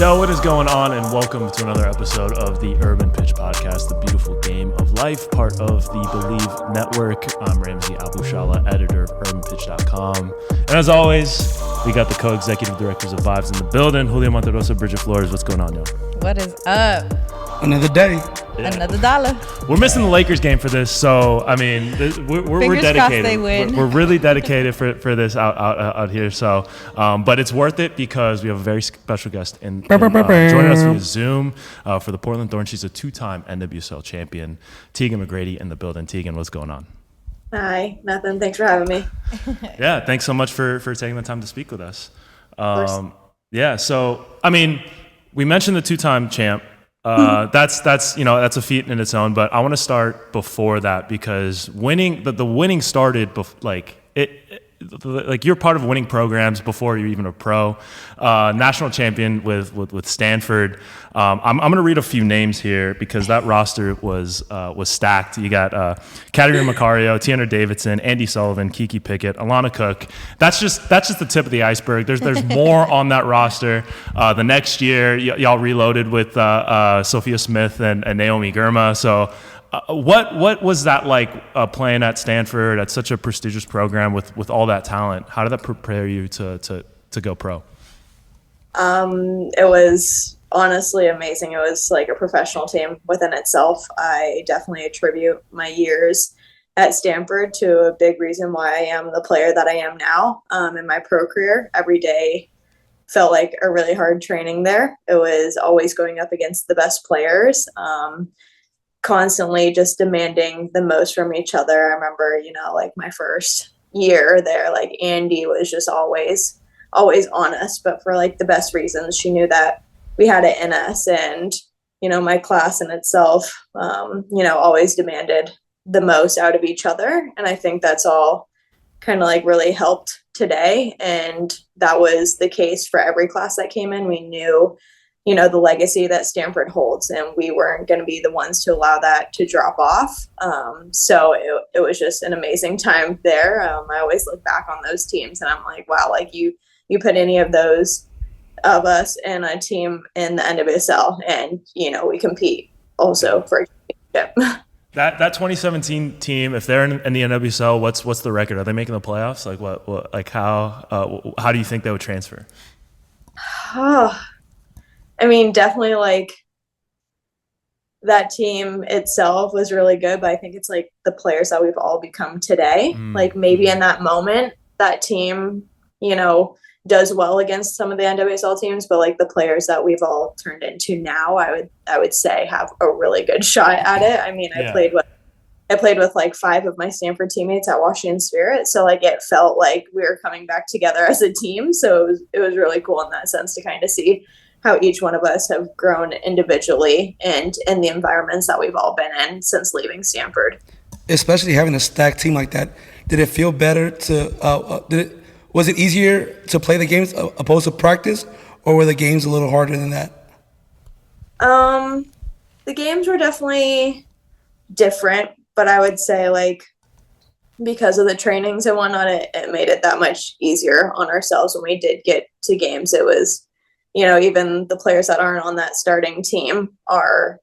Yo, what is going on? And welcome to another episode of the Urban Pitch Podcast, the beautiful game of life, part of the Believe Network. I'm Ramsey Abushala, editor of urbanpitch.com. And as always, we got the co-executive directors of Vibes in the building. Julio Monterosa, Bridget Flores. What's going on, yo? What is up? Another day. Yeah. Another dollar. We're missing the Lakers game for this, so I mean, we're dedicated. They win. We're really dedicated for this out here. So, but it's worth it because we have a very special guest in joining us via Zoom for the Portland Thorns. She's a two-time NWSL champion, Tegan McGrady, in the building. Tegan, what's going on? Hi, nothing. Thanks for having me. Yeah, thanks so much for taking the time to speak with us. Yeah, so I mean, we mentioned the two-time champ. That's a feat in its own, but I want to start before that because winning the winning started like you're part of winning programs before you're even a pro. National champion with Stanford. I'm going to read a few names here because that roster was stacked. You got Katarina Macario, Tiana Davidson, Andy Sullivan, Kiki Pickett, Alana Cook. That's just the tip of the iceberg. There's more on that roster. The next year, y'all reloaded with Sophia Smith and Naomi Girma. So. What was that like playing at Stanford at such a prestigious program with all that talent? How did that prepare you to go pro? It was honestly amazing. It was like a professional team within itself. I definitely attribute my years at Stanford to a big reason why I am the player that I am now in my pro career. Every day felt like a really hard training there. It was always going up against the best players. Constantly just demanding the most from each other. I remember, like my first year there, like Andy was just always on us, but for like the best reasons. She knew that we had it in us, and, my class in itself, always demanded the most out of each other. And I think that's all kind of like really helped today. And that was the case for every class that came in. We knew the legacy that Stanford holds, and we weren't going to be the ones to allow that to drop off. So it was just an amazing time there. I always look back on those teams and I'm like, wow, like you put any of those of us in a team in the NWSL and, we compete also for a championship. That 2017 team, if they're in the NWSL, what's the record? Are they making the playoffs? Like what like how do you think they would transfer? I mean, definitely like that team itself was really good, but I think it's like the players that we've all become today. Like maybe in that moment, that team, does well against some of the NWSL teams, but like the players that we've all turned into now, I would say have a really good shot at it. I mean, I played with like 5 of my Stanford teammates at Washington Spirit. So like it felt like we were coming back together as a team. So it was really cool in that sense to kind of see how each one of us have grown individually and in the environments that we've all been in since leaving Stanford. Especially having a stacked team like that, did it feel better was it easier to play the games opposed to practice, or were the games a little harder than that? The games were definitely different, but I would say like because of the trainings and whatnot, it made it that much easier on ourselves when we did get to games. It was even the players that aren't on that starting team are,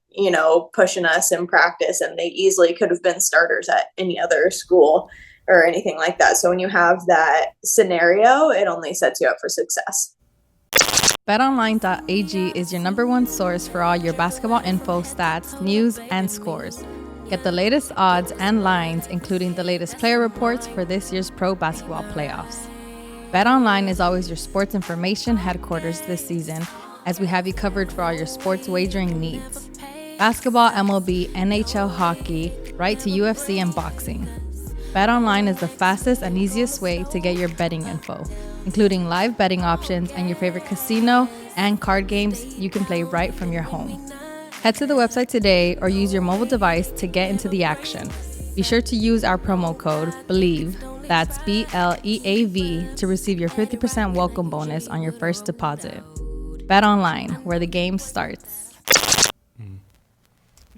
pushing us in practice, and they easily could have been starters at any other school or anything like that. So when you have that scenario, it only sets you up for success. BetOnline.ag is your number one source for all your basketball info, stats, news, and scores. Get the latest odds and lines, including the latest player reports for this year's pro basketball playoffs. BetOnline is always your sports information headquarters this season, as we have you covered for all your sports wagering needs. Basketball, MLB, NHL, hockey, right to UFC and boxing. BetOnline is the fastest and easiest way to get your betting info, including live betting options and your favorite casino and card games you can play right from your home. Head to the website today or use your mobile device to get into the action. Be sure to use our promo code BELIEVE, that's BLEAV, to receive your 50% welcome bonus on your first deposit. BetOnline, where the game starts.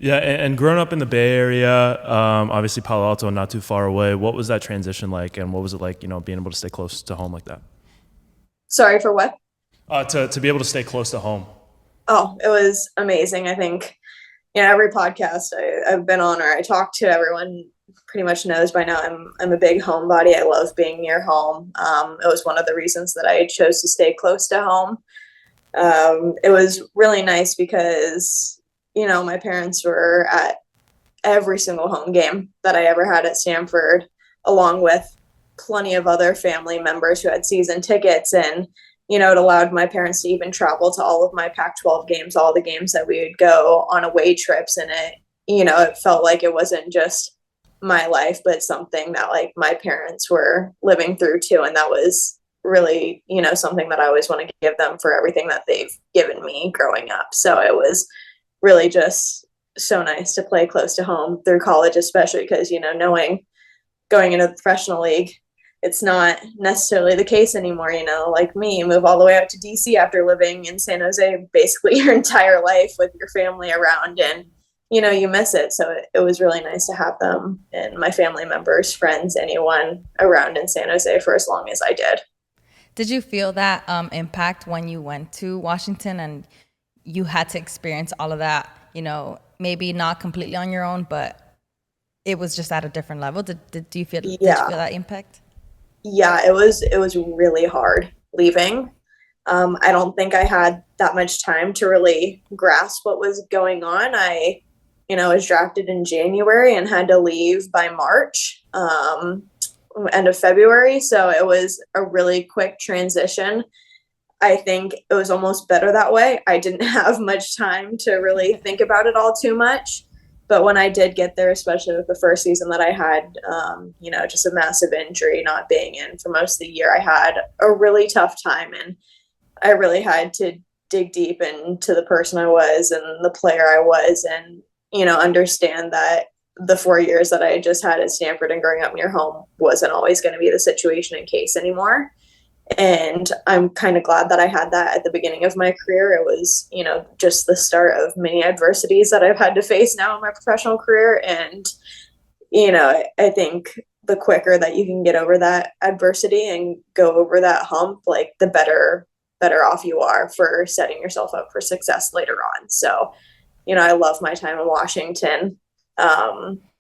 Yeah, and growing up in the Bay Area, obviously Palo Alto, not too far away. What was that transition like, and what was it like, being able to stay close to home like that? Sorry, for what? To be able to stay close to home. Oh, it was amazing. I think, every podcast I've been on or I talk to, everyone pretty much knows by now I'm a big homebody. I love being near home. It was one of the reasons that I chose to stay close to home. It was really nice because, my parents were at every single home game that I ever had at Stanford, along with plenty of other family members who had season tickets. And, it allowed my parents to even travel to all of my Pac-12 games, all the games that we would go on away trips. And it felt like it wasn't just my life, but something that like my parents were living through too. And that was really, something that I always want to give them for everything that they've given me growing up. So it was really just so nice to play close to home through college, especially because, knowing going into the professional league, it's not necessarily the case anymore. Like me, you move all the way out to DC after living in San Jose basically your entire life with your family around, and you miss it. So it was really nice to have them and my family members, friends, anyone around in San Jose for as long as I did. Did you feel that impact when you went to Washington and you had to experience all of that, maybe not completely on your own, but it was just at a different level? Did you feel that impact? Yeah, it was really hard leaving. I don't think I had that much time to really grasp what was going on. I was drafted in January and had to leave by March, end of February. So it was a really quick transition. I think it was almost better that way. I didn't have much time to really think about it all too much. But when I did get there, especially with the first season that I had, just a massive injury, not being in for most of the year, I had a really tough time. And I really had to dig deep into the person I was and the player I was, and, understand that the 4 years that I had just had at Stanford and growing up near home wasn't always going to be the situation and case anymore. And I'm kind of glad that I had that at the beginning of my career. It was, just the start of many adversities that I've had to face now in my professional career. And, I think the quicker that you can get over that adversity and go over that hump, like the better off you are for setting yourself up for success later on. So, I love my time in Washington.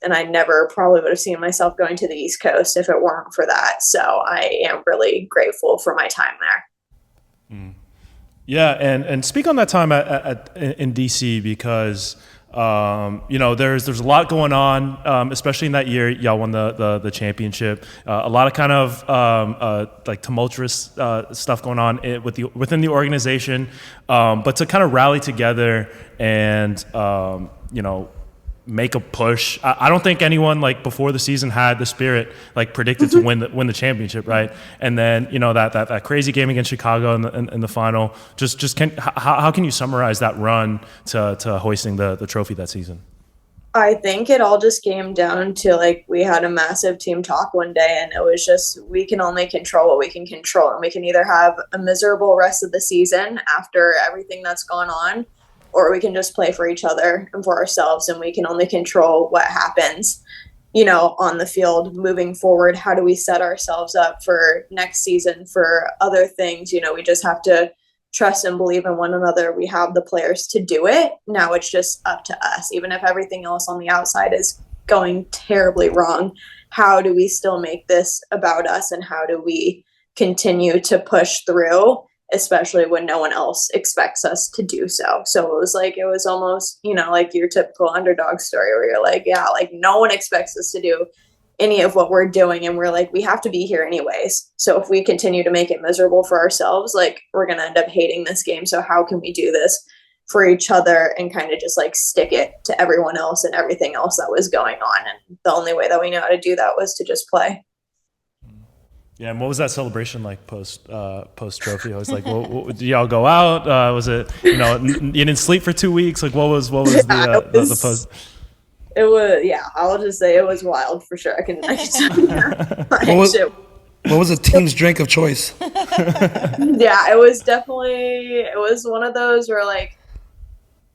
And I never probably would have seen myself going to the East Coast if it weren't for that. So I am really grateful for my time there. Mm. Yeah, and speak on that time in DC, because there's a lot going on, especially in that year. Y'all won the championship. A lot of kind of like tumultuous stuff going on within the organization, but to kind of rally together and make a push. I don't think anyone like before the season had the spirit like predicted to win the championship, right? And then that crazy game against Chicago in the final. How can you summarize that run to hoisting the trophy that season? I think it all just came down to like we had a massive team talk one day, and it was just we can only control what we can control, and we can either have a miserable rest of the season after everything that's gone on, or we can just play for each other and for ourselves, and we can only control what happens, on the field moving forward. How do we set ourselves up for next season, for other things? We just have to trust and believe in one another. We have the players to do it. Now it's just up to us. Even if everything else on the outside is going terribly wrong, how do we still make this about us, and how do we continue to push through, especially when no one else expects us to do so. So it was almost, like your typical underdog story where you're like, yeah, like no one expects us to do any of what we're doing. And we're like, we have to be here anyways. So if we continue to make it miserable for ourselves, like we're going to end up hating this game. So how can we do this for each other and kind of just like stick it to everyone else and everything else that was going on? And the only way that we knew how to do that was to just play. Yeah, and what was that celebration like post trophy? I was like, did y'all go out? Was it you didn't sleep for 2 weeks? Like what was the post? It was, yeah. I'll just say it was wild for sure. I can tell you. What was the team's drink of choice? Yeah, it was one of those where like,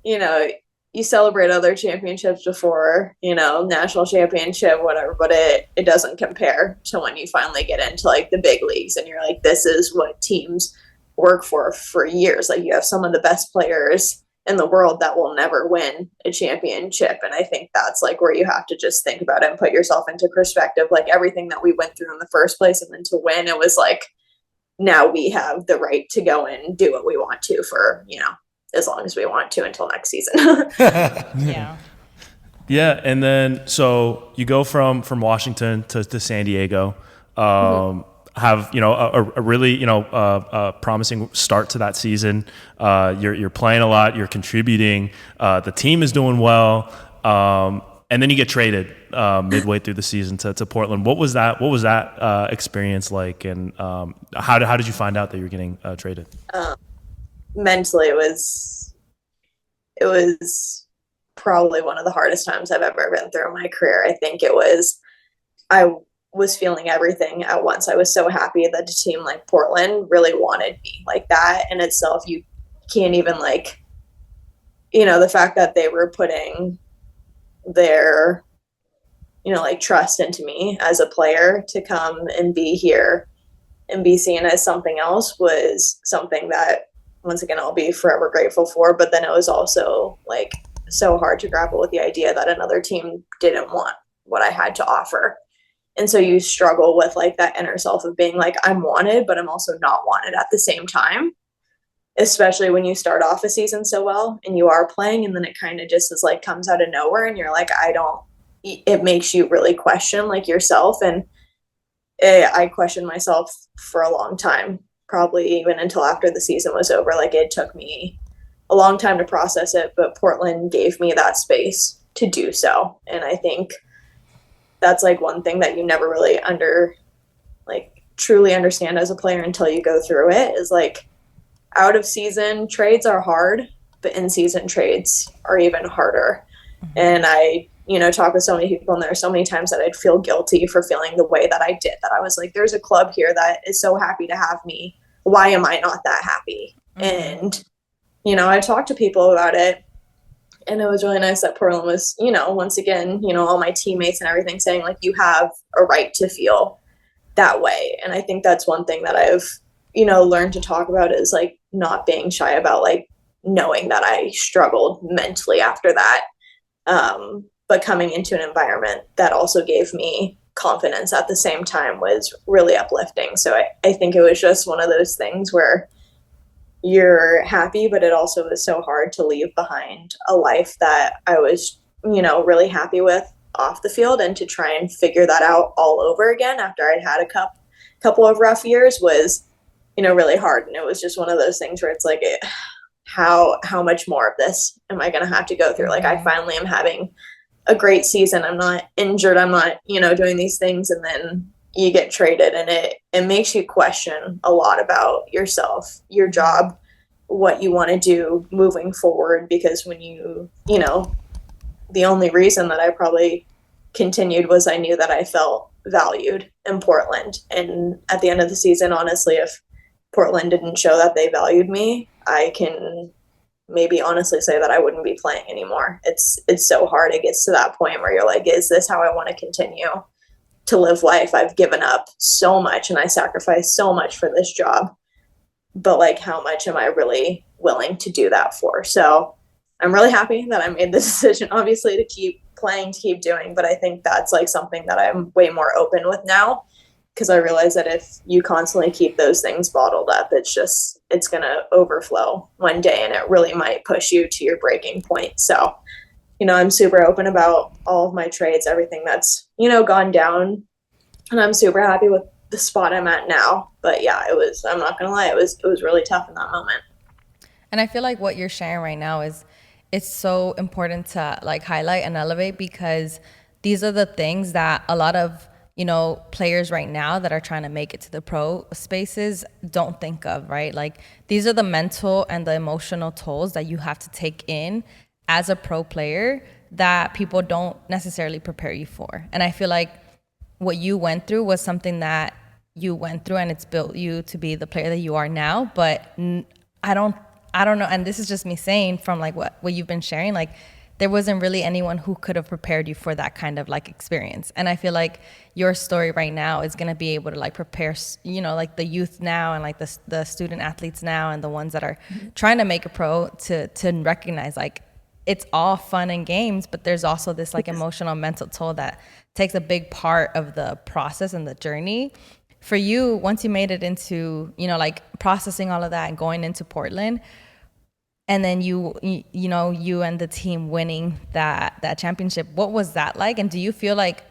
you celebrate other championships before, national championship, whatever, but it doesn't compare to when you finally get into like the big leagues and you're like, this is what teams work for years. Like you have some of the best players in the world that will never win a championship. And I think that's like where you have to just think about it and put yourself into perspective, like everything that we went through in the first place. And then to win, it was like, now we have the right to go and do what we want to for, as long as we want to until next season. Yeah. Yeah, and then so you go from Washington to San Diego, have a really promising start to that season. You're playing a lot, you're contributing, the team is doing well, and then you get traded midway through the season to Portland. What was that experience like, and how did you find out that you were getting traded? Mentally, it was probably one of the hardest times I've ever been through in my career. I think I was feeling everything at once. I was so happy that a team like Portland really wanted me. Like, that in itself, you can't even the fact that they were putting their, trust into me as a player to come and be here and be seen as something else was something that, once again, I'll be forever grateful for. But then it was also so hard to grapple with the idea that another team didn't want what I had to offer. And so you struggle with that inner self of being I'm wanted, but I'm also not wanted at the same time, especially when you start off a season so well and you are playing, and then it kind of just is comes out of nowhere and you're it makes you really question yourself. And I questioned myself for a long time, probably even until after the season was over. It took me a long time to process it, but Portland gave me that space to do so. And I think that's one thing that you never really truly understand as a player until you go through it, is out of season trades are hard, but in season trades are even harder. Mm-hmm. And I, talk with so many people, and there are so many times that I'd feel guilty for feeling the way that I did, that I was there's a club here that is so happy to have me. Why am I not that happy? Mm-hmm. And I talked to people about it, and it was really nice that Portland was, once again, all my teammates and everything saying you have a right to feel that way. And I think that's one thing that I've, learned to talk about, is not being shy about knowing that I struggled mentally after that. But coming into an environment that also gave me confidence at the same time was really uplifting. So I think it was just one of those things where you're happy, but it also is so hard to leave behind a life that I was, really happy with off the field, and to try and figure that out all over again after I'd had a couple of rough years was, really hard. And it was just one of those things where it's how much more of this am I going to have to go through? I finally am having a great season. I'm not injured. I'm not, doing these things. And then you get traded, and it makes you question a lot about yourself, your job, what you want to do moving forward. Because when the only reason that I probably continued was I knew that I felt valued in Portland. And at the end of the season, honestly, if Portland didn't show that they valued me, I can maybe honestly say that I wouldn't be playing anymore. It's so hard. It gets to that point where you're is this how I want to continue to live life? I've given up so much and I sacrificed so much for this job, but how much am I really willing to do that for? So I'm really happy that I made the decision, obviously, to keep playing, to keep doing, but I think that's something that I'm way more open with now, because I realize that if you constantly keep those things bottled up, it's going to overflow one day, and it really might push you to your breaking point. So, I'm super open about all of my trades, everything that's, gone down, and I'm super happy with the spot I'm at now. But yeah, I'm not going to lie, it was really tough in that moment. And I feel like what you're sharing right now it's so important to highlight and elevate, because these are the things that a lot of players right now that are trying to make it to the pro spaces don't think of, right? These are the mental and the emotional tolls that you have to take in as a pro player that people don't necessarily prepare you for. And I feel like what you went through was something that you went through, and it's built you to be the player that you are now. But I don't know, and this is just me saying from what you've been sharing, there wasn't really anyone who could have prepared you for that kind of like experience. And I feel like your story right now is going to be able to like prepare, you know, like the youth now and like the student athletes now and the ones that are trying to make a pro to recognize like it's all fun and games, but there's also this like emotional mental toll that takes a big part of the process and the journey. For you, once you made it into, you know, like processing all of that and going into Portland, and then you know, you and the team winning that championship, what was that like? And do you feel like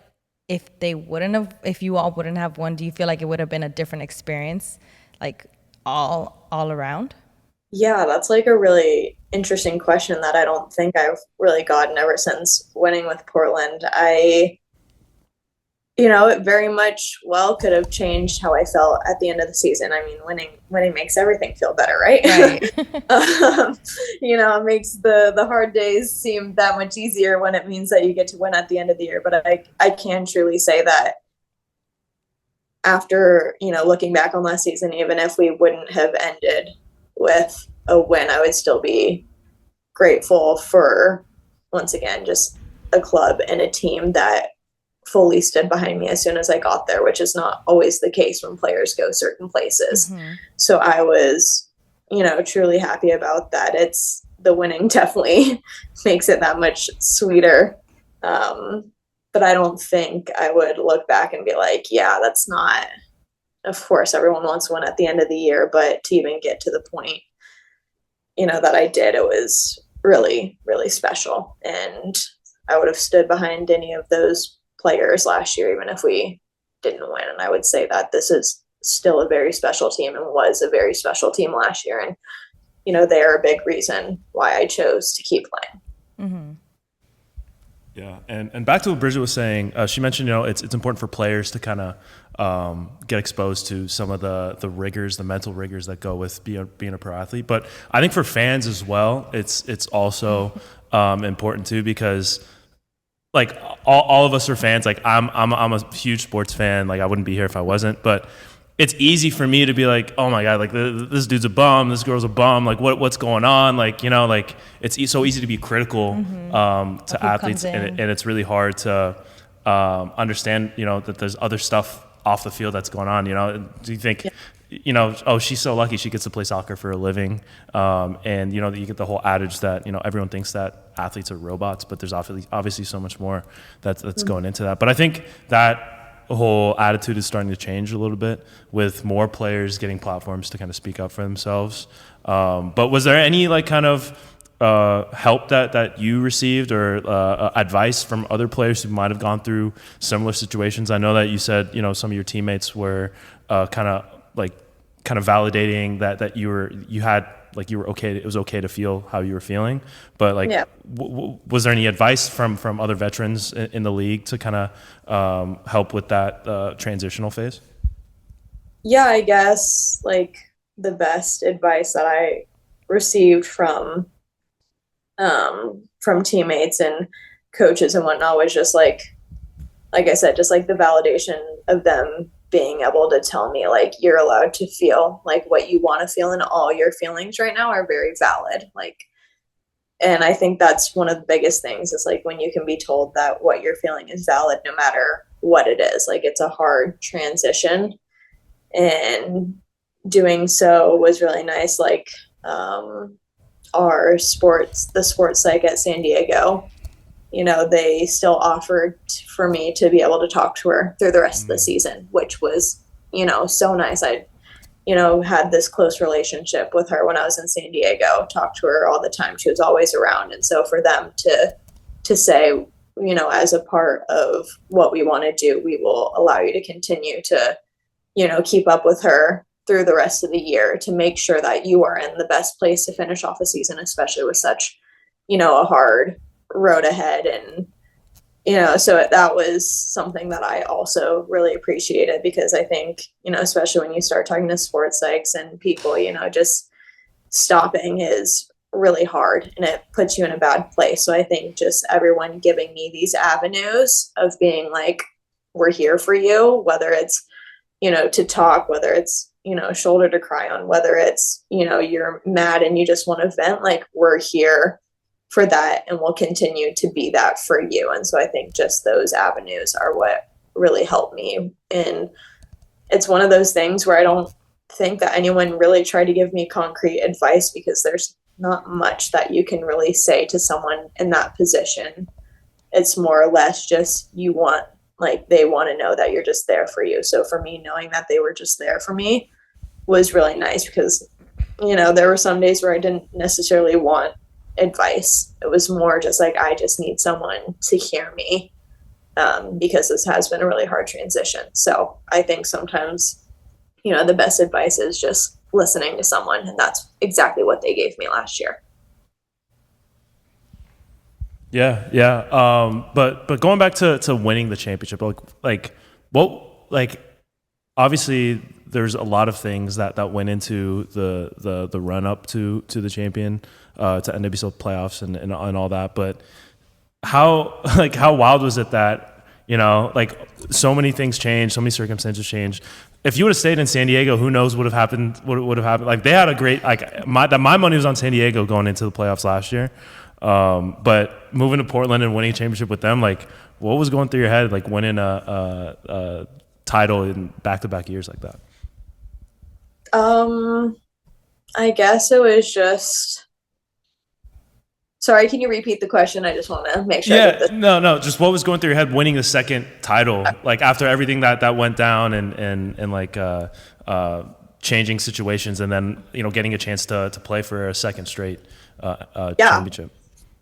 if you all wouldn't have won, do you feel like it would have been a different experience, like all around? Yeah, that's like a really interesting question that I don't think I've really gotten ever since winning with Portland. It very much could have changed how I felt at the end of the season. I mean, winning makes everything feel better, right? Right. It makes the hard days seem that much easier when it means that you get to win at the end of the year. But I can truly say that after, looking back on last season, even if we wouldn't have ended with a win, I would still be grateful for, once again, just a club and a team that fully stood behind me as soon as I got there, which is not always the case when players go certain places. Mm-hmm. So I was, truly happy about that. It's the winning definitely makes it that much sweeter. But I don't think I would look back and be like, yeah, that's not, of course, everyone wants to win at the end of the year, but to even get to the point, that I did, it was really, really special. And I would have stood behind any of those players last year, even if we didn't win. And I would say that this is still a very special team and was a very special team last year. And, they are a big reason why I chose to keep playing. Mm-hmm. Yeah. And back to what Bridget was saying, she mentioned, it's important for players to kind of get exposed to some of the rigors, the mental rigors that go with being a pro athlete. But I think for fans as well, it's also important too, because like all of us are fans. Like I'm a huge sports fan. Like I wouldn't be here if I wasn't. But it's easy for me to be like, oh my God, like this dude's a bum, this girl's a bum. Like what's going on? Like like it's so easy to be critical to athletes, and it's really hard to understand that there's other stuff off the field that's going on. Do you think? Oh, she's so lucky she gets to play soccer for a living. And, you get the whole adage that, everyone thinks that athletes are robots, but there's obviously so much more that's going into that. But I think that whole attitude is starting to change a little bit with more players getting platforms to kind of speak up for themselves. But was there any like kind of help that you received or advice from other players who might have gone through similar situations? I know that you said, some of your teammates were kind of validating that you were okay. It was okay to feel how you were feeling, but like, yeah. Was there any advice from other veterans in the league to kind of help with that transitional phase? Yeah, I guess like the best advice that I received from teammates and coaches and whatnot was just like I said, just like the validation of them being able to tell me like you're allowed to feel like what you want to feel, and all your feelings right now are very valid. And I think that's one of the biggest things is like when you can be told that what you're feeling is valid no matter what it is. Like it's a hard transition, and doing so was really nice. Like the sports psych at San Diego, they still offered for me to be able to talk to her through the rest of the season, which was, so nice. I, had this close relationship with her when I was in San Diego, talked to her all the time. She was always around. And so for them to say, as a part of what we want to do, we will allow you to continue to, keep up with her through the rest of the year to make sure that you are in the best place to finish off a season, especially with such, a hard road ahead. And so that was something that I also really appreciated, because I think especially when you start talking to sports psychs and people, just stopping is really hard and it puts you in a bad place. So I think just everyone giving me these avenues of being like, we're here for you, whether it's to talk, whether it's a shoulder to cry on, whether it's you're mad and you just want to vent, like we're here for that and will continue to be that for you. And so I think just those avenues are what really helped me. And it's one of those things where I don't think that anyone really tried to give me concrete advice, because there's not much that you can really say to someone in that position. It's more or less just they want to know that you're just there for you. So for me, knowing that they were just there for me was really nice, because, there were some days where I didn't necessarily want advice. It was more just like, I just need someone to hear me, because this has been a really hard transition. So I think sometimes, the best advice is just listening to someone, and that's exactly what they gave me last year. Yeah. But going back to winning the championship, obviously there's a lot of things that went into the run up to the champion, to NWSL playoffs and all that. But how wild was it that, so many things changed, so many circumstances changed. If you would have stayed in San Diego, who knows what would have happened? Like, they had a great, my money was on San Diego going into the playoffs last year. But moving to Portland and winning a championship with them, what was going through your head, winning a title in back-to-back years like that? I guess it was just. Sorry, can you repeat the question? I just want to make sure. Yeah, no. Just what was going through your head winning the second title, after everything that went down and changing situations, and then getting a chance to play for a second straight championship.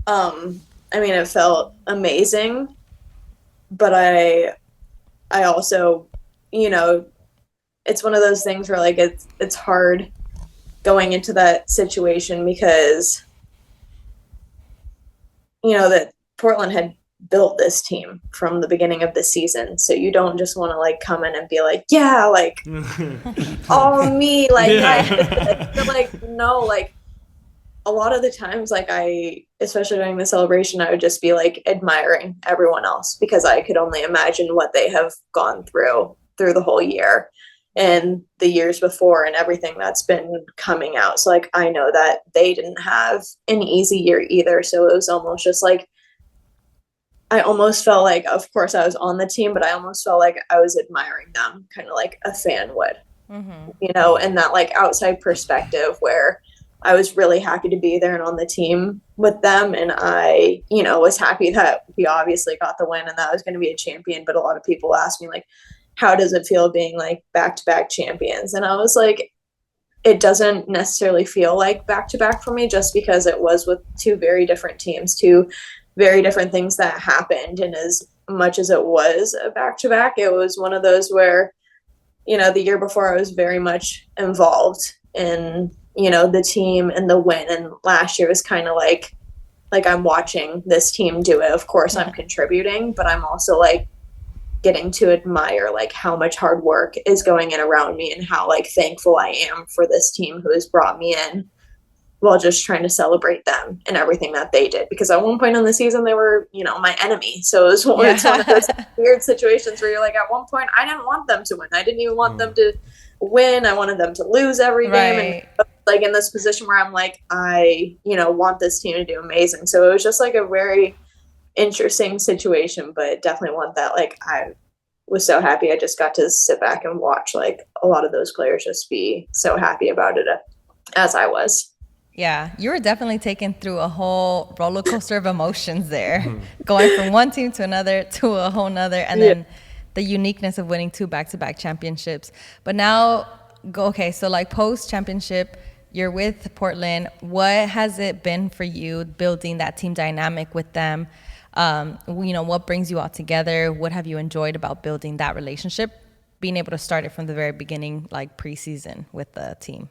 It felt amazing, but I also, it's one of those things where it's hard going into that situation, because that Portland had built this team from the beginning of the season. So you don't just want to come in and be like, yeah, all me, no, a lot of the times, especially during the celebration, I would just be admiring everyone else, because I could only imagine what they have gone through the whole year and the years before and everything that's been coming out. So I know that they didn't have an easy year either. So it was almost just I almost felt of course I was on the team, but I almost felt like I was admiring them, kind of like a fan would, and that outside perspective where I was really happy to be there and on the team with them. And I, was happy that we obviously got the win and that I was going to be a champion. But a lot of people ask me, how does it feel being back-to-back champions? And I was it doesn't necessarily feel like back-to-back for me, just because it was with two very different teams, two very different things that happened. And as much as it was a back-to-back, it was one of those where, the year before I was very much involved in, the team and the win. And last year was kind of like I'm watching this team do it. Of course, I'm contributing, but I'm also getting to admire how much hard work is going in around me, and how thankful I am for this team who has brought me in, while just trying to celebrate them and everything that they did. Because at one point in the season, they were, my enemy. So it's one of those weird situations where you're at one point, I didn't want them to win. I didn't even want them to win. I wanted them to lose every game. And in this position where I'm I, want this team to do amazing. So it was just a very interesting situation, but definitely one that I was so happy I just got to sit back and watch a lot of those players just be so happy about it as I was. Yeah, you were definitely taken through a whole roller coaster of emotions there, going from one team to another to a whole nother, and then the uniqueness of winning 2 back-to-back championships. But now, so post-championship, you're with Portland. What has it been for you building that team dynamic with them? What brings you all together? What have you enjoyed about building that relationship, being able to start it from the very beginning, preseason with the team?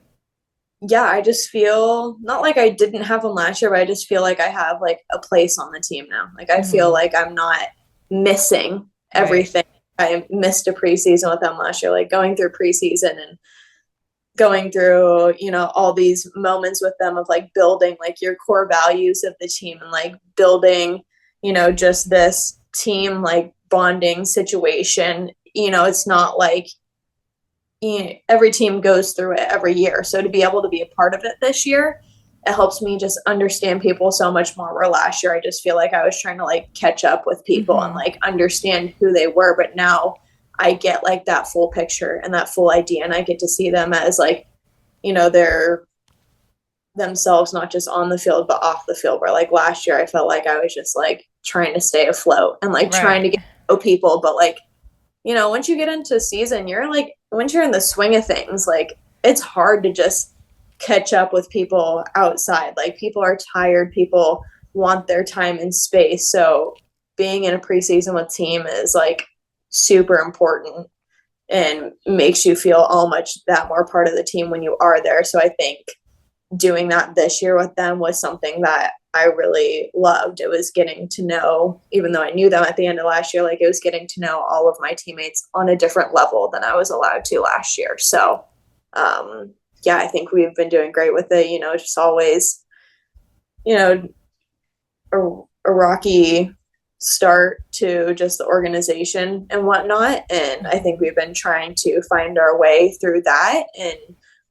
Yeah, I just feel not I didn't have one last year, but I just feel I have a place on the team now. I feel I'm not missing everything. Right. I missed a preseason with them last year, going through preseason and going through, all these moments with them of building your core values of the team and building, just this team bonding situation. It's not every team goes through it every year. So to be able to be a part of it this year it helps me just understand people so much more. Where last year I just feel like I was trying to like catch up with people and like understand who they were. But now I get like that full picture and that full idea, and I get to see them as like, you know, they're themselves, not just on the field, but off the field. Where like last year I felt like I was just like trying to stay afloat and like trying to get to know people. But like, you know, once you get into season, you're like, once you're in the swing of things, like it's hard to just catch up with people outside. Like people are tired, people want their time and space. So being in a preseason with team is like super important and makes you feel all much that more part of the team when you are there. So I think doing that this year with them was something that I really loved. It was getting to know, even though I knew them at the end of last year, like it was getting to know all of my teammates on a different level than I was allowed to last year. So, yeah, I think we've been doing great with it. You know, just always, you know, a rocky start to just the organization and whatnot. And I think we've been trying to find our way through that. And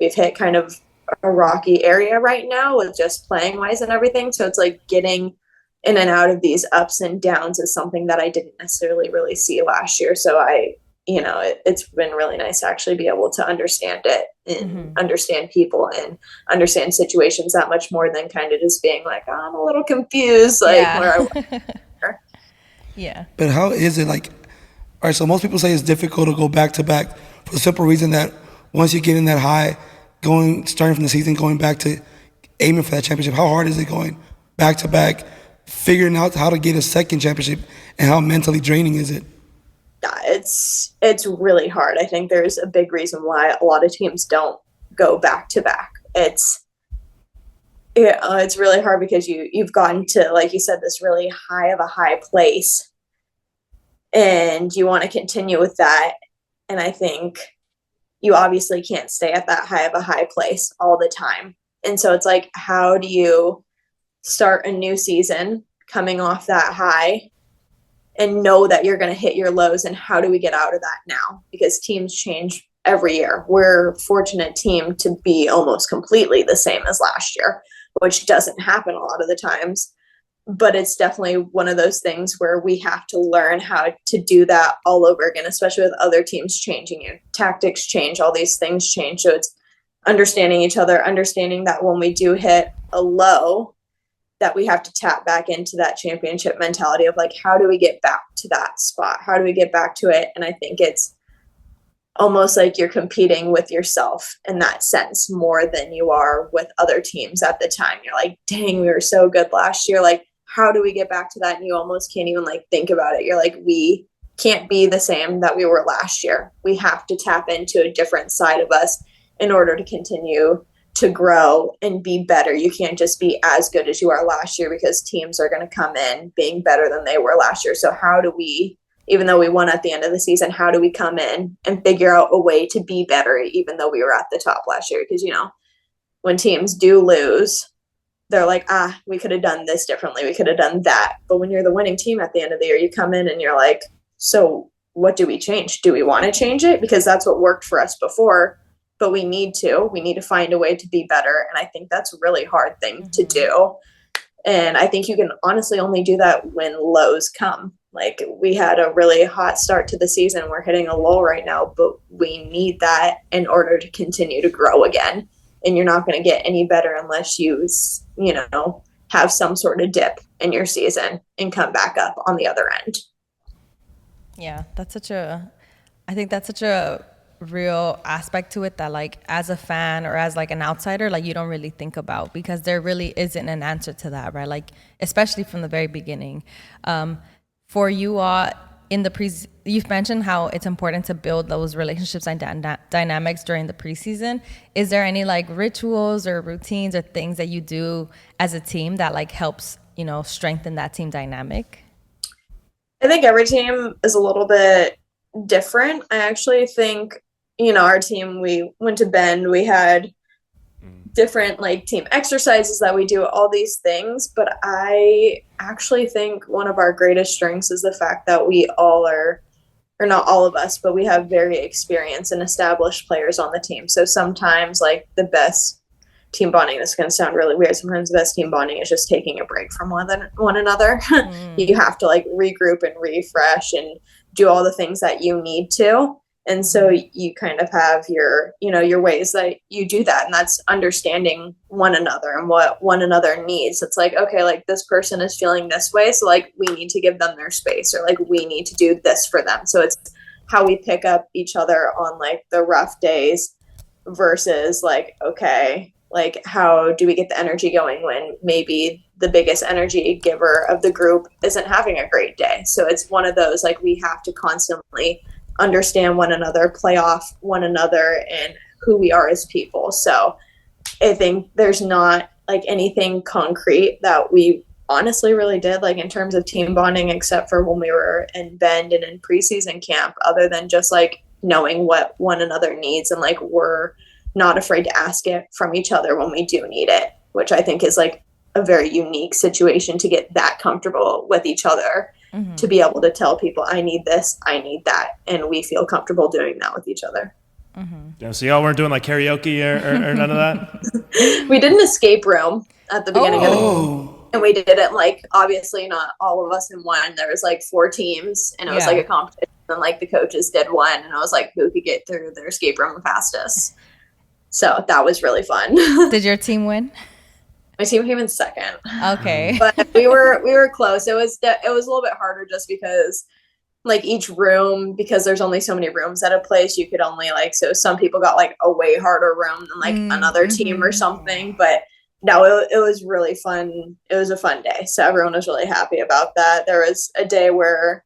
we've hit kind of a rocky area right now with just playing wise and everything. So it's like getting in and out of these ups and downs is something that I didn't necessarily really see last year. So you know, it's been really nice to actually be able to understand it and understand people and understand situations that much more than kind of just being like, oh, I'm a little confused, like where I was. Yeah. But how is it like, all right, so most people say it's difficult to go back to back for the simple reason that once you get in that high, starting from the season, going back to aiming for that championship, how hard is it going back to back, figuring out how to get a second championship, and how mentally draining is it? Yeah, it's really hard. I think there's a big reason why a lot of teams don't go back to back. It's really hard because you've gotten to, like you said, this really high of a high place, and you want to continue with that. And I think you obviously can't stay at that high of a high place all the time. And so it's like, how do you start a new season coming off that high and know that you're going to hit your lows, and how do we get out of that now? Because teams change every year. We're a fortunate team to be almost completely the same as last year, which doesn't happen a lot of the times. But it's definitely one of those things where we have to learn how to do that all over again, especially with other teams changing. Your tactics change, all these things change. So it's understanding each other, understanding that when we do hit a low, that we have to tap back into that championship mentality of like, how do we get back to that spot? How do we get back to it? And I think it's almost like you're competing with yourself in that sense more than you are with other teams at the time. You're like, dang, we were so good last year. Like, how do we get back to that? And you almost can't even like think about it. You're like, we can't be the same that we were last year. We have to tap into a different side of us in order to continue to grow and be better. You can't just be as good as you are last year, because teams are going to come in being better than they were last year. So how do we, even though we won at the end of the season, how do we come in and figure out a way to be better, even though we were at the top last year? Because, you know, when teams do lose, they're like, we could have done this differently. We could have done that. But when you're the winning team at the end of the year, you come in and you're like, so what do we change? Do we want to change it? Because that's what worked for us before. But we need to find a way to be better. And I think that's a really hard thing to do. And I think you can honestly only do that when lows come. Like, we had a really hot start to the season. We're hitting a lull right now, but we need that in order to continue to grow again. And you're not going to get any better unless you have some sort of dip in your season and come back up on the other end. Yeah, I think that's such a real aspect to it that, like, as a fan or as like an outsider, like, you don't really think about, because there really isn't an answer to that, right? Like, especially from the very beginning. For you all in the you've mentioned how it's important to build those relationships and dynamics during the preseason. Is there any like rituals or routines or things that you do as a team that like helps, you know, strengthen that team dynamic? I think every team is a little bit different. I actually think, you know, our team, we went to Bend, we had different like team exercises that we do, all these things. But I actually think one of our greatest strengths is the fact that we all are, or not all of us, but we have very experienced and established players on the team. So sometimes like the best team bonding, this is going to sound really weird. Sometimes the best team bonding is just taking a break from one another. You have to like regroup and refresh and do all the things that you need to. And so you kind of have your, you know, your ways that you do that. And that's understanding one another and what one another needs. It's like, okay, like this person is feeling this way. So like we need to give them their space, or like we need to do this for them. So it's how we pick up each other on like the rough days versus like, okay, like how do we get the energy going when maybe the biggest energy giver of the group isn't having a great day. So it's one of those, like we have to constantly understand one another, play off one another and who we are as people. So I think there's not like anything concrete that we honestly really did like in terms of team bonding, except for when we were in Bend and in preseason camp, other than just like knowing what one another needs. And like, we're not afraid to ask it from each other when we do need it, which I think is like a very unique situation to get that comfortable with each other. To be able to tell people, I need this, I need that. And we feel comfortable doing that with each other. Yeah, so y'all weren't doing like karaoke or none of that? We did an escape room at the beginning of the and we did it like, obviously not all of us in one. There was like 4 teams and it was like a competition. And like the coaches did one and it was like who could get through their escape room the fastest. So that was really fun. Did your team win? My team came in second. Okay. But we were close. It was a little bit harder just because like each room, because there's only so many rooms at a place, you could only like, so some people got like a way harder room than like another team or something. But no, it was really fun. It was a fun day. So everyone was really happy about that. There was a day where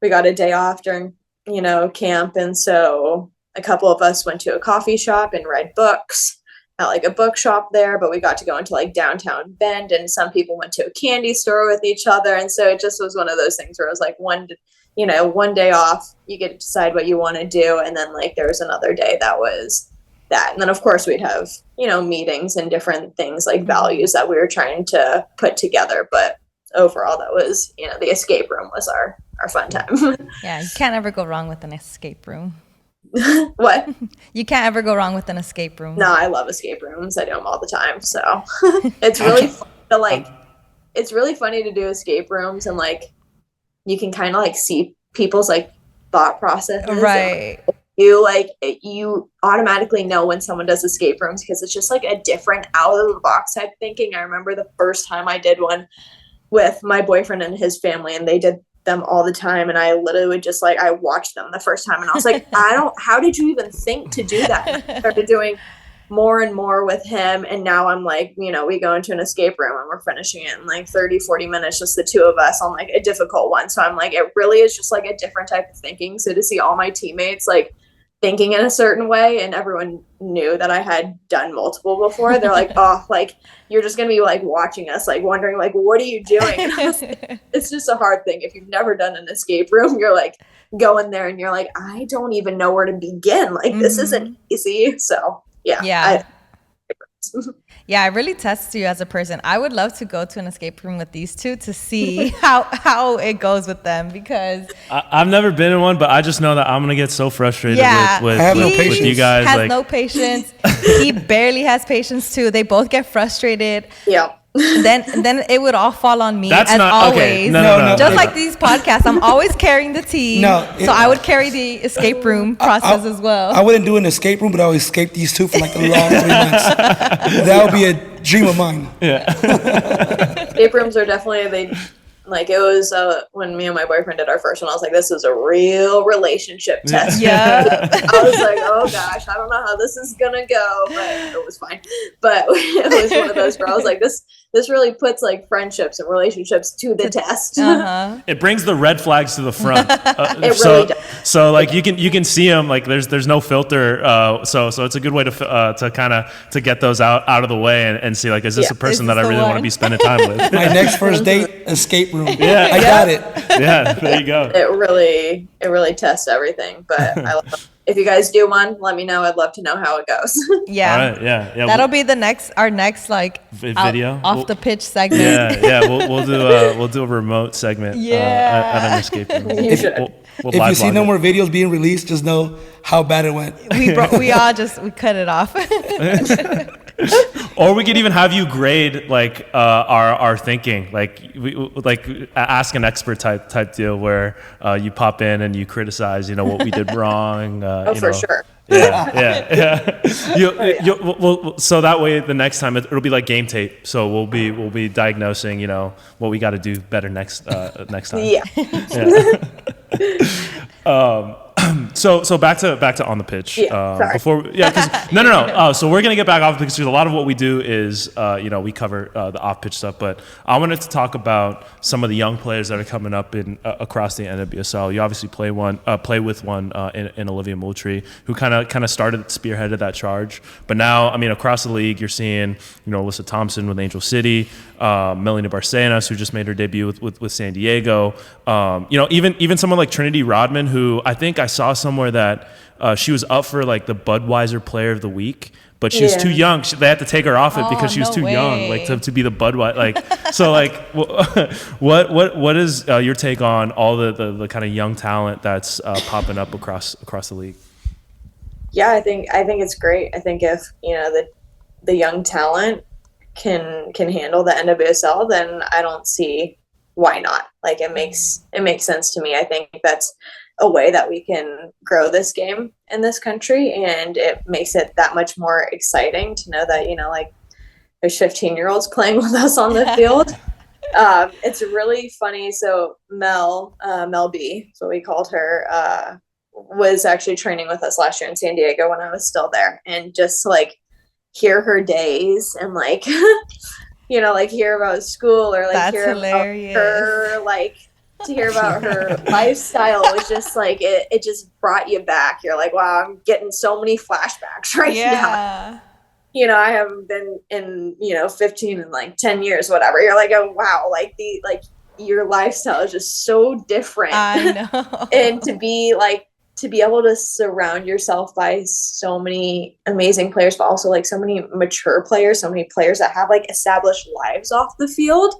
we got a day off during, you know, camp. And so a couple of us went to a coffee shop and read books at like a bookshop there, but we got to go into like downtown Bend, and some people went to a candy store with each other. And so it just was one of those things where it was like one day off, you get to decide what you want to do. And then like there was another day that was that. And then of course we'd have, you know, meetings and different things like values that we were trying to put together. But overall that was, you know, the escape room was our fun time. Yeah, you can't ever go wrong with an escape room. What? You can't ever go wrong with an escape room. No, I love escape rooms. I do them all the time. So it's really fun to like, it's really funny to do escape rooms and like, you can kind of like see people's like thought process. Right. You automatically know when someone does escape rooms because it's just like a different out of the box type thinking. I remember the first time I did one with my boyfriend and his family, and they did them all the time, and I literally would just like, I watched them the first time and I was like, how did you even think to do that? I started doing more and more with him, and now I'm like, you know, we go into an escape room and we're finishing it in like 30-40 minutes, just the two of us on like a difficult one. So I'm like, it really is just like a different type of thinking. So to see all my teammates like thinking in a certain way, and everyone knew that I had done multiple before, they're like, oh, like you're just gonna be like watching us, like wondering like, what are you doing? It's just a hard thing. If you've never done an escape room, you're like going there and you're like, I don't even know where to begin. Like this isn't easy. So yeah. Yeah, it really tests you as a person. I would love to go to an escape room with these two to see how it goes with them, because I've never been in one, but I just know that I'm gonna get so frustrated with you guys. Has no patience. He barely has patience too. They both get frustrated. Yeah. Then it would all fall on me. That's as not always. okay. No. Just like these podcasts, I'm always carrying the team. So I would carry the escape room process as well. I wouldn't do an escape room, but I would escape these two for like a long 3 months. That would be a dream of mine. Yeah. Escape rooms are definitely like it was when me and my boyfriend did our first one. I was like, this is a real relationship test. Yeah. I was like, oh gosh, I don't know how this is gonna go, but it was fine. But it was one of those where I was like, this really puts like friendships and relationships to the test. It brings the red flags to the front. It really does. So like you can see them, like there's no filter. So it's a good way to kind of to get those out of the way and see like, is this a person that I really want to be spending time with? My next first date, escape room. Yeah, I got it. Yeah, there you go. It really tests everything. But I love it. If you guys do one, let me know. I'd love to know how it goes. Yeah. All right, yeah. That'll be our next like video off the pitch segment. Yeah. We'll do a remote segment. At an escape room. If you see no more videos being released, just know how bad it went. We cut it off. Or we could even have you grade like our thinking, like ask an expert type deal where you pop in and you criticize, what we did wrong. For sure. Yeah. Well, so that way the next time it'll be like game tape. So we'll be diagnosing, what we got to do better next time. Yeah. So back to on the pitch. Sorry. No. So we're gonna get back off because a lot of what we do is we cover the off pitch stuff. But I wanted to talk about some of the young players that are coming up in across the NWSL. You obviously play with one in Olivia Moultrie, who kind of spearheaded that charge. But now, across the league, you're seeing Alyssa Thompson with Angel City, Melanie Barcenas, who just made her debut with San Diego. Even someone like Trinity Rodman, who I think I saw somewhere that she was up for like the Budweiser Player of the Week, but she was too young. They had to take her off it because she was too young, like to be the Budweiser. So what is your take on all the kind of young talent that's popping up across the league? Yeah, I think it's great. I think if the young talent can handle the NWSL, then I don't see why not. Like it makes sense to me. I think that's a way that we can grow this game in this country, and it makes it that much more exciting to know that there's 15-year-olds playing with us on the field. It's really funny. So Mel B, is what we called her, was actually training with us last year in San Diego when I was still there, and just hear her days and hear about school or That's hear hilarious. about her to hear about her lifestyle was just it just brought you back. You're like, wow, I'm getting so many flashbacks right now. I haven't been in 15 and 10 years, whatever. You're like, oh wow, your lifestyle is just so different. I know. And to be able to surround yourself by so many amazing players, but also so many mature players, so many players that have established lives off the field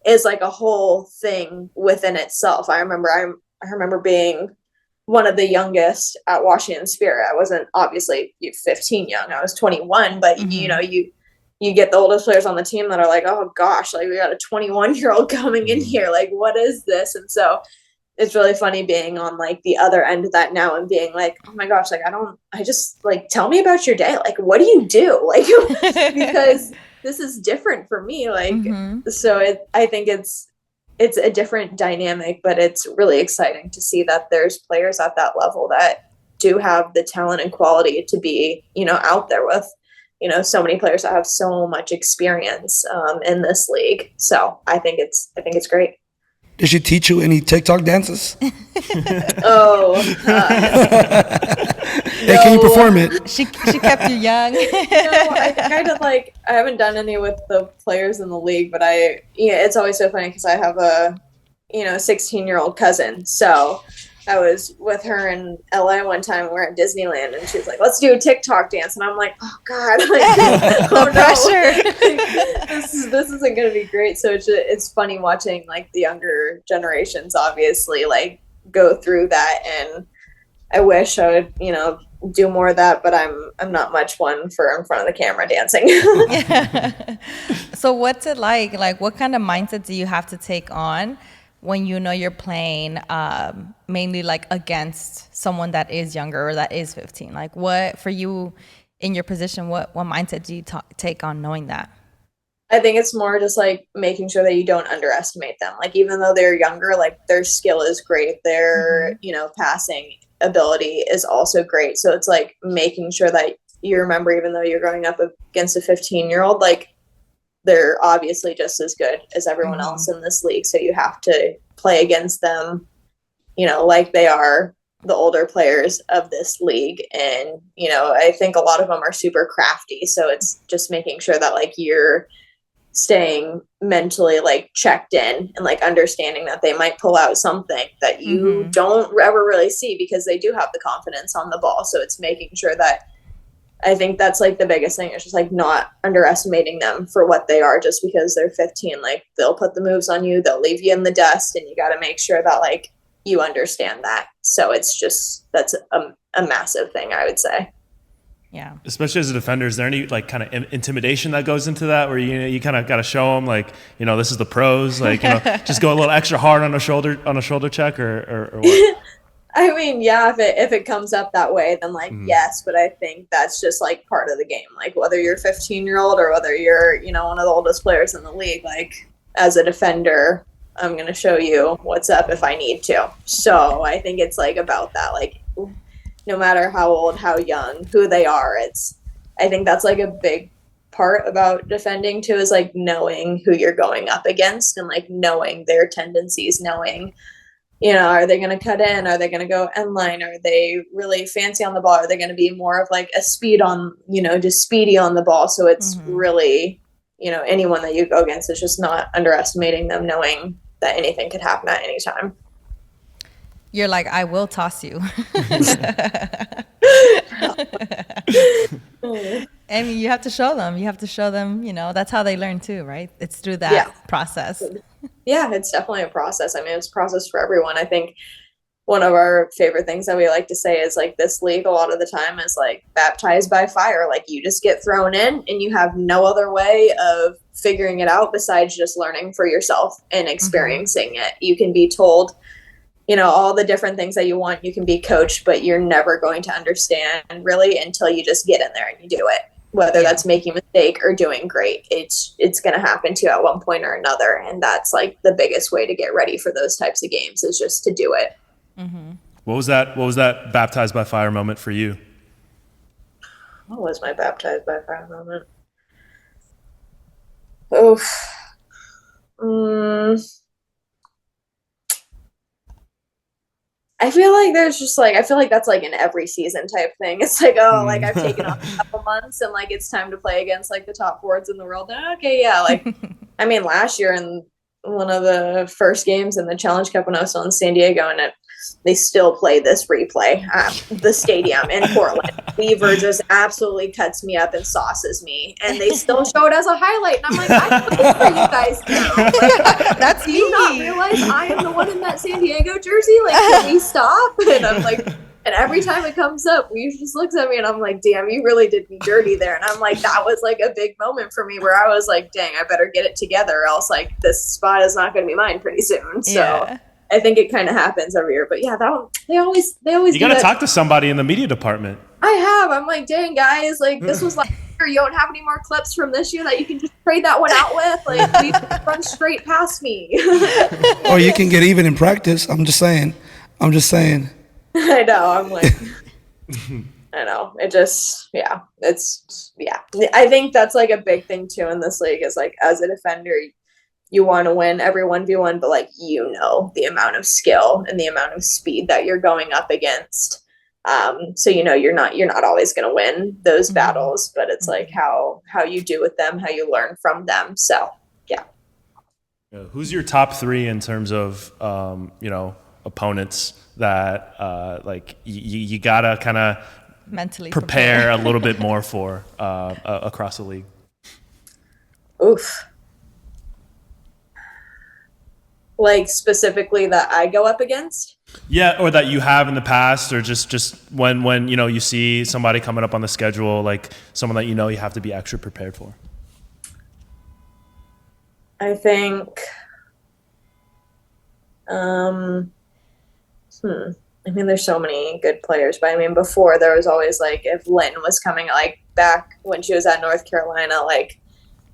is a whole thing within itself. I remember being one of the youngest at Washington Spirit. I wasn't obviously 15 young. I was 21, but you get the oldest players on the team that are like, oh gosh, we got a 21-year-old coming in here. What is this? And so it's really funny being on the other end of that now and being like, oh my gosh, tell me about your day. What do you do? Because this is different for me. So I think it's a different dynamic, but it's really exciting to see that there's players at that level that do have the talent and quality to be, out there with, so many players that have so much experience in this league. So I think it's great. Did she teach you any TikTok dances? Oh. Hey, can you perform it? She kept you young. No, I kind of I haven't done any with the players in the league, but it's always so funny because I have a 16-year-old cousin. So I was with her in LA one time. We were at Disneyland, and she was like, "Let's do a TikTok dance," and I'm like, "Oh God, the pressure." This isn't going to be great. So it's funny watching the younger generations obviously go through that, and I wish I would do more of that, but I'm not much one for in front of the camera dancing. Yeah. So what's it like? What kind of mindset do you have to take on when you're playing mainly against someone that is younger or that is 15? What for you in your position, what mindset do you take on knowing that? I think it's more just making sure that you don't underestimate them. Even though they're younger, their skill is great. Their, passing ability is also great. So it's making sure that you remember, even though you're going up against a 15-year-old, they're obviously just as good as everyone else in this league. So you have to play against them, like they are the older players of this league. And, I think a lot of them are super crafty. So it's just making sure that you're staying mentally checked in and understanding that they might pull out something that you don't ever really see because they do have the confidence on the ball. So it's making sure that I think that's the biggest thing. It's just not underestimating them for what they are just because they're 15. They'll put the moves on you, they'll leave you in the dust, and you got to make sure that you understand that. So it's just, that's a massive thing, I would say. Yeah. Especially as a defender, is there any like kind of intimidation that goes into that, where you kind of got to show them like, this is the pros, like, just go a little extra hard on a shoulder check or what? I mean, yeah, if it comes up that way, then like yes, but I think that's just like part of the game. Like whether you're a 15-year-old or whether you're, one of the oldest players in the league, like as a defender, I'm going to show you what's up if I need to. So I think it's like about that, like no matter how old, how young, who they are, I think that's like a big part about defending too, is like knowing who you're going up against and like knowing their tendencies, knowing, are they going to cut in? Are they going to go end line? Are they really fancy on the ball? Are they going to be more of like a speed on, just speedy on the ball? So it's really, anyone that you go against is just not underestimating them, knowing that anything could happen at any time. You're like, I will toss you. And you have to show them. That's how they learn too, right? It's through that process. Yeah, it's definitely a process. I mean, it's a process for everyone. I think one of our favorite things that we like to say is like this league a lot of the time is like baptized by fire. Like you just get thrown in and you have no other way of figuring it out besides just learning for yourself and experiencing it. You can be told, all the different things that you want. You can be coached, but you're never going to understand really until you just get in there and you do it. Whether that's making a mistake or doing great, it's going to happen to you at one point or another. And that's like the biggest way to get ready for those types of games is just to do it. Mm-hmm. What was that baptized by fire moment for you? What was my baptized by fire moment? Oof. I feel like that's like an every season type thing. It's like, like I've taken off a couple months and like it's time to play against like the top forwards in the world. And okay, yeah, like I mean last year in one of the first games in the Challenge Cup when I was still in San Diego, and they still play this replay at the stadium in Portland. Weaver just absolutely cuts me up and sauces me, and they still show it as a highlight. And I'm like, I know this for you guys now. Like, that's do you not realize I am the one in that San Diego jersey? Like, can we stop? And I'm like, and every time it comes up, Weaver just looks at me and I'm like, damn, you really did me dirty there. And I'm like, that was like a big moment for me where I was like, dang, I better get it together, or else like this spot is not going to be mine pretty soon. So I think it kind of happens every year. But yeah, they always you got to talk to somebody in the media department. I have. I'm like, dang, guys, like this was like, you don't have any more clips from this year that you can just trade that one out with. Like, we run straight past me. Or you can get even in practice. I'm just saying. I know. I'm like, I know. It just, I think that's like a big thing too in this league is like, as a defender, you want to win every 1v1, but like, the amount of skill and the amount of speed that you're going up against. So, you're not always going to win those battles, but it's like how you do with them, how you learn from them. So, yeah. Who's your top three in terms of, opponents that like you gotta kind of mentally prepare a little bit more for across the league? Oof. Like specifically that I go up against? Yeah, or that you have in the past, or just when you see somebody coming up on the schedule, like someone that you have to be extra prepared for. I think I mean, there's so many good players, but I mean, before there was always like, if Lynn was coming, like back when she was at North Carolina, like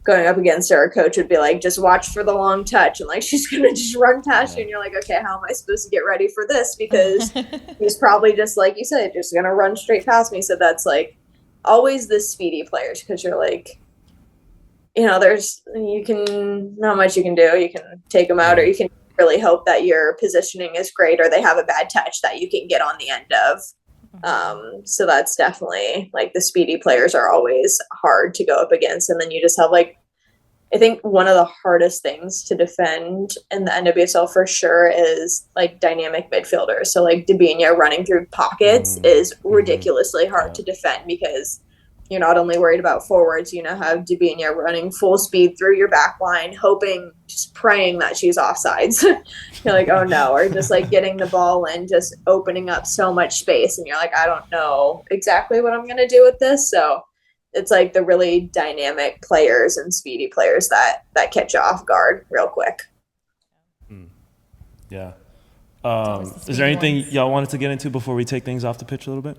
going up against her, our coach would be like, just watch for the long touch. And like, she's going to just run past you. And you're like, okay, how am I supposed to get ready for this? Because he's probably just, like you said, just going to run straight past me. So that's like always the speedy players. Cause you're like, not much you can do. You can take them out, or you can really hope that your positioning is great, or they have a bad touch that you can get on the end of. So that's definitely like the speedy players are always hard to go up against. And then you just have like, I think one of the hardest things to defend in the NWSL for sure is like dynamic midfielders. So like Dabinia running through pockets is ridiculously hard to defend, because you're not only worried about forwards, you now have Dabinia running full speed through your back line, hoping, just praying that she's offsides. You're like, oh no, or just like getting the ball in, just opening up so much space. And you're like, I don't know exactly what I'm going to do with this. So it's like the really dynamic players and speedy players that catch you off guard real quick. Yeah. Is there anything y'all wanted to get into before we take things off the pitch a little bit?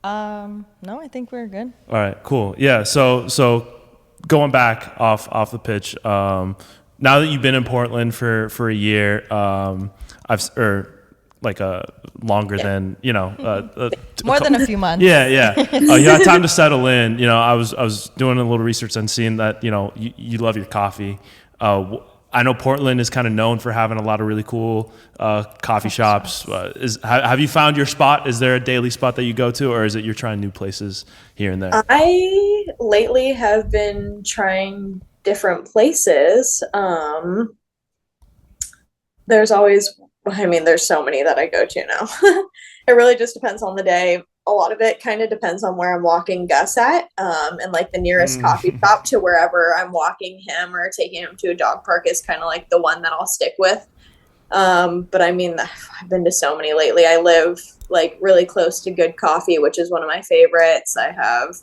No, I think we're good. All right, cool. Yeah, so going back off the pitch, now that you've been in Portland for a year, longer than, more than a few months. Yeah. You had time to settle in. I was doing a little research and seeing that, you love your coffee. I know Portland is kind of known for having a lot of really cool coffee shops. Have you found your spot? Is there a daily spot that you go to, or is it you're trying new places here and there? I lately have been trying different places. There's so many that I go to now. It really just depends on the day. A lot of it kind of depends on where I'm walking Gus at, and like the nearest coffee shop to wherever I'm walking him or taking him to a dog park is kind of like the one that I'll stick with. But I mean, I've been to so many lately. I live like really close to Good Coffee, which is one of my favorites. I have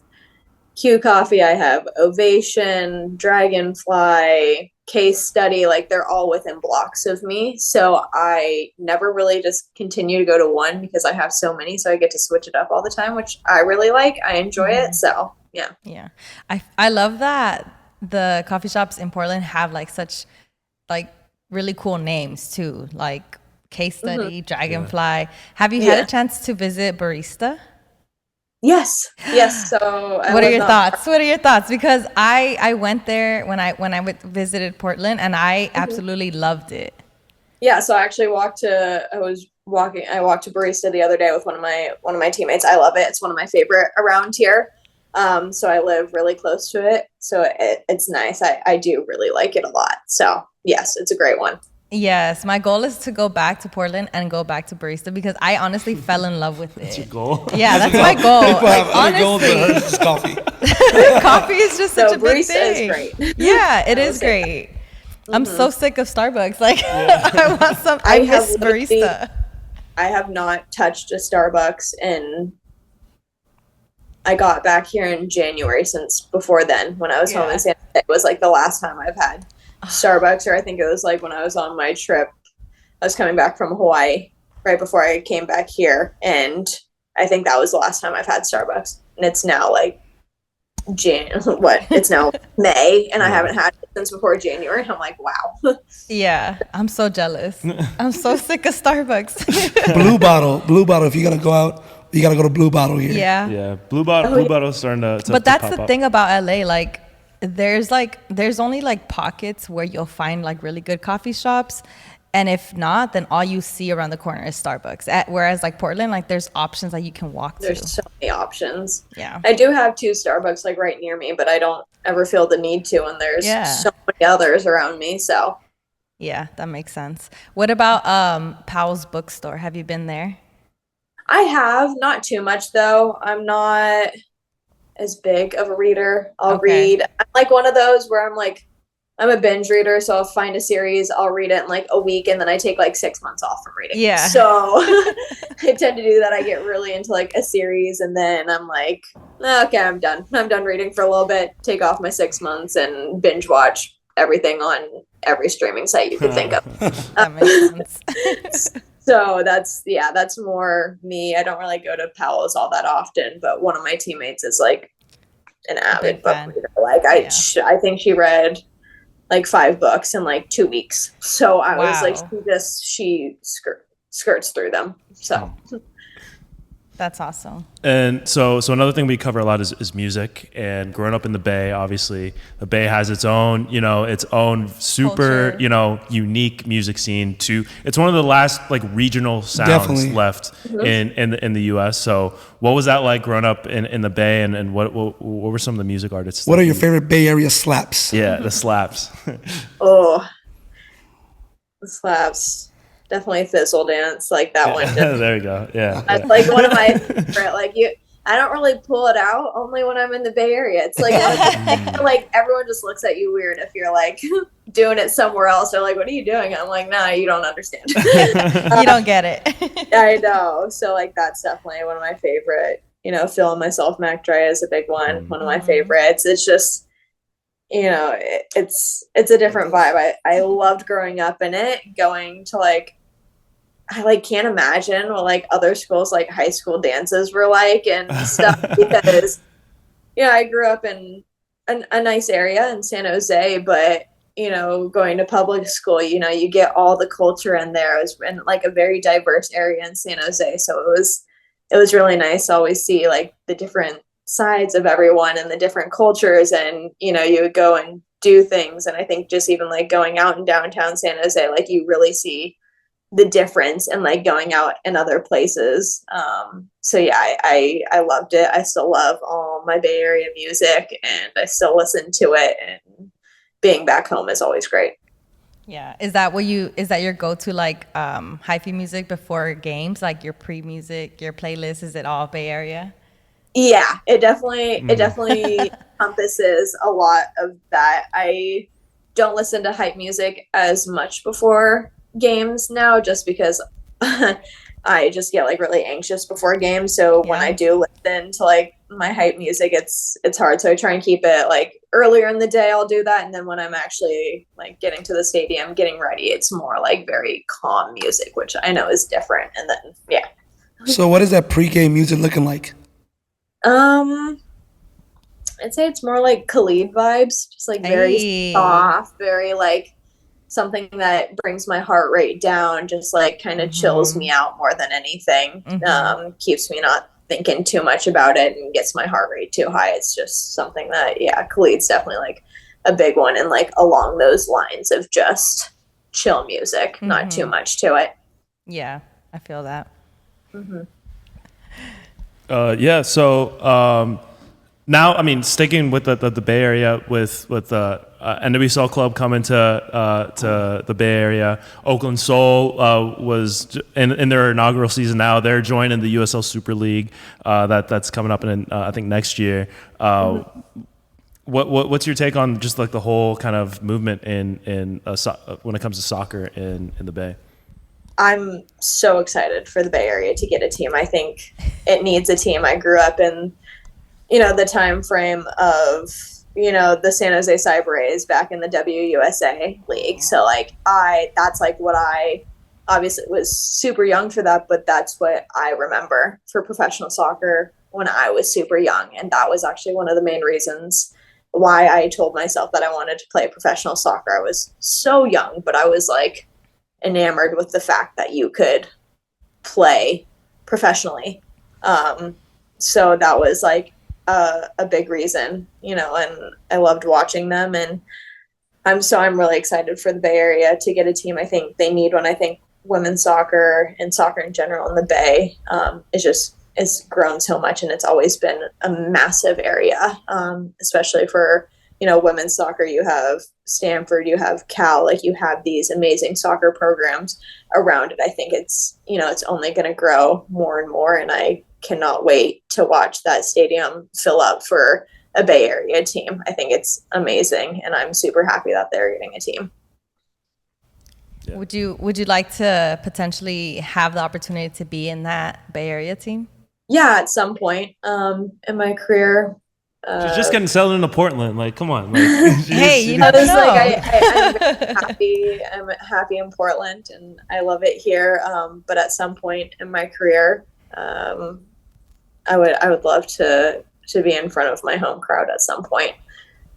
Q Coffee, I have Ovation, Dragonfly, Case Study, like they're all within blocks of me. So I never really just continue to go to one because I have so many. So I get to switch it up all the time, which I really like. I enjoy it. So yeah. Yeah. I love that the coffee shops in Portland have like such like really cool names too, like Case Study, Dragonfly. Yeah. Have you had a chance to visit Barista? Yes. So what are your thoughts? Because I went there when I visited Portland, and I absolutely loved it. Yeah. So I actually walked to Barista the other day with one of my teammates. I love it. It's one of my favorite around here. So I live really close to it. So it's nice. I do really like it a lot. So yes, it's a great one. Yes, my goal is to go back to Portland and go back to Barista because I honestly fell in love with it. That's your goal? Yeah, that's my goal. People have other goals, but hers is coffee. Coffee is just such a big Barista thing. Is great. Yeah, it is great. I'm so sick of Starbucks. Like, I want some. I miss Barista. I have not touched a Starbucks I got back here in January. Since before then, when I was home in San Jose, it was like the last time I've had Starbucks, or I think it was like when I was on my trip. I was coming back from Hawaii right before I came back here, and I think that was the last time I've had Starbucks. And it's now like it's now May, and I haven't had it since before January. I'm like, wow. Yeah, I'm so jealous. I'm so sick of Starbucks. Blue bottle. If you're gonna go out, you gotta go to Blue Bottle here. Yeah. Blue bottle's starting to but that's pop the up. thing about LA, like there's only like pockets where you'll find like really good coffee shops, and if not, then all you see around the corner is Starbucks. Whereas like Portland, like there's options that you can walk to. There's so many options. Yeah, I do have 2 Starbucks like right near me, but I don't ever feel the need to, and there's so many others around me. So yeah, that makes sense. What about Powell's Bookstore? Have you been there? I have, not too much though. I'm not as big of a reader. I'll read. I'm like one of those where I'm a binge reader, so I'll find a series, I'll read it in like a week, and then I take like 6 months off from reading. Yeah. So I tend to do that. I get really into like a series, and then I'm like, okay, I'm done. I'm done reading for a little bit, take off my 6 months, and binge watch everything on every streaming site you could think of. That makes sense. So that's more me. I don't really go to Powell's all that often, but one of my teammates is like an avid book reader. Like I think she read like 5 books in like 2 weeks. So I was like, she skirts through them. So that's awesome. And so another thing we cover a lot is music, and growing up in the Bay, obviously the Bay has its own super, culture. Unique music scene too. It's one of the last like regional sounds left in the US. So what was that like growing up in the Bay, and what were some of the music artists? What are your favorite Bay Area slaps? Yeah, the slaps. Oh, the slaps. Definitely Fizzle Dance, like that one. There we go. Yeah. That's like one of my favorite. Like I don't really pull it out only when I'm in the Bay Area. It's like, like everyone just looks at you weird if you're like doing it somewhere else. They're like, what are you doing? I'm like, nah, you don't understand. You don't get it. I know. So like, that's definitely one of my favorite, Feeling Myself Mac Dre is a big one. One of my favorites. It's just, it's a different vibe. I loved growing up in it, going to like, I like can't imagine what like other schools like high school dances were like and stuff because I grew up in a nice area in San Jose, but going to public school, you get all the culture in there. It was in like a very diverse area in San Jose, so it was really nice to always see like the different sides of everyone and the different cultures, and you would go and do things, and I think just even like going out in downtown San Jose, like you really see the difference and like going out in other places. So yeah, I loved it. I still love all my Bay Area music and I still listen to it, and being back home is always great. Yeah. Is that your go-to like hyphy music before games, like your pre-music, your playlist, is it all Bay Area? Yeah, it definitely encompasses a lot of that. I don't listen to hype music as much before games now, just because I just get like really anxious before games. So when I do listen to like my hype music, it's hard. So I try and keep it like earlier in the day. I'll do that, and then when I'm actually like getting to the stadium, getting ready, it's more like very calm music, which I know is different. And then So what is that pregame music looking like? I'd say it's more like Khalid vibes, just like very soft, very like something that brings my heart rate down, just like kind of chills me out more than anything. Keeps me not thinking too much about it and gets my heart rate too high. It's just something that, Khalid's definitely like a big one, and like along those lines of just chill music, not too much to it. Yeah, I feel that. So now, I mean, sticking with the Bay Area, with the NWSL club coming to the Bay Area, Oakland Soul was in their inaugural season. Now they're joining the USL Super League that's coming up in I think next year. What's your take on just like the whole kind of movement in when it comes to soccer in the Bay? I'm so excited for the Bay Area to get a team. I think it needs a team. I grew up in the time frame of, the San Jose Cyber back in the WUSA league. So like that's like what I obviously was super young for that, but that's what I remember for professional soccer when I was super young. And that was actually one of the main reasons why I told myself that I wanted to play professional soccer. I was so young, but I was like enamored with the fact that you could play professionally. So that was like a big reason, and I loved watching them, and I'm really excited for the Bay Area to get a team. I think they need one. I think women's soccer and soccer in general in the Bay it's grown so much, and it's always been a massive area, especially for women's soccer. You have Stanford, you have Cal, like you have these amazing soccer programs around it. I think it's it's only going to grow more and more, and I cannot wait to watch that stadium fill up for a Bay Area team. I think it's amazing, and I'm super happy that they're getting a team. Yeah. Would you like to potentially have the opportunity to be in that Bay Area team? Yeah, at some point in my career. She's just getting settled into Portland. Like, come on. Like, hey, you never know. Like, I'm very happy. I'm happy in Portland, and I love it here. But at some point in my career, I would love to be in front of my home crowd at some point.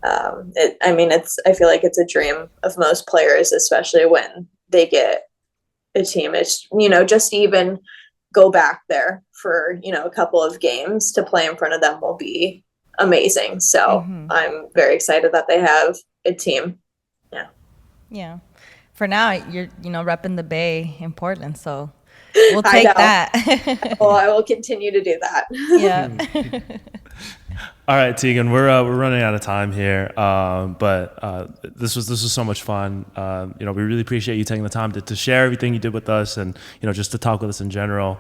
I feel like it's a dream of most players, especially when they get a team. It's, just even go back there for, a couple of games to play in front of them will be amazing. So I'm very excited that they have a team. Yeah. Yeah. For now, you're, repping the Bay in Portland. So we'll take that. Well, I will continue to do that. Yeah. All right, Tegan, we're running out of time here, but this was so much fun. We really appreciate you taking the time to share everything you did with us, and just to talk with us in general.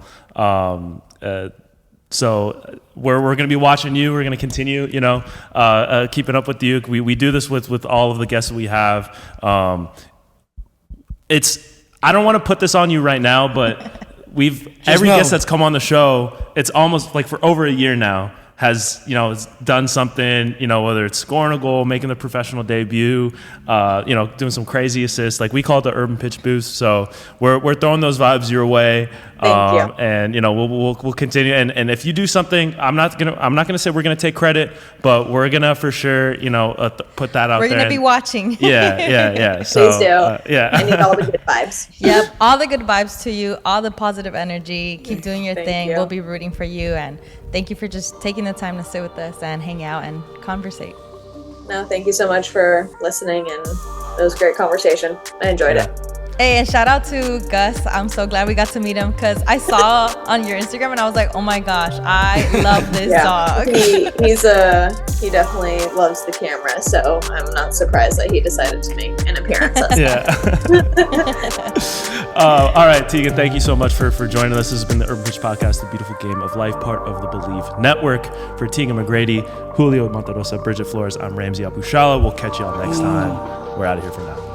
So we're going to be watching you. We're going to continue, keeping up with you. We do this with all of the guests we have. I don't want to put this on you right now, but every guest that's come on the show, it's almost like for over a year now, has done something, whether it's scoring a goal, making the professional debut, doing some crazy assists. Like we call it the urban pitch boost. So we're throwing those vibes your way. Thank you. And we'll continue. And if you do something, I'm not gonna say we're gonna take credit, but we're gonna for sure put that out there. We're gonna be watching. Yeah. So, please do. I need all the good vibes. Yep, all the good vibes to you, all the positive energy. Keep doing your thing. You. We'll be rooting for you, and thank you for just taking the time to sit with us and hang out and conversate. No, thank you so much for listening, and it was a great conversation. I enjoyed it. Hey, and shout out to Gus. I'm so glad we got to meet him because I saw on your Instagram and I was like, oh my gosh, I love this dog. He definitely loves the camera, so I'm not surprised that he decided to make an appearance. All right, Tegan, thank you so much for joining us. This has been the Urban Pitch Podcast, the beautiful game of life, part of the Believe Network. For Tegan McGrady, Julio Monterosa, Bridget Flores, I'm Ramsey Abushala. We'll catch you all next time. We're out of here for now.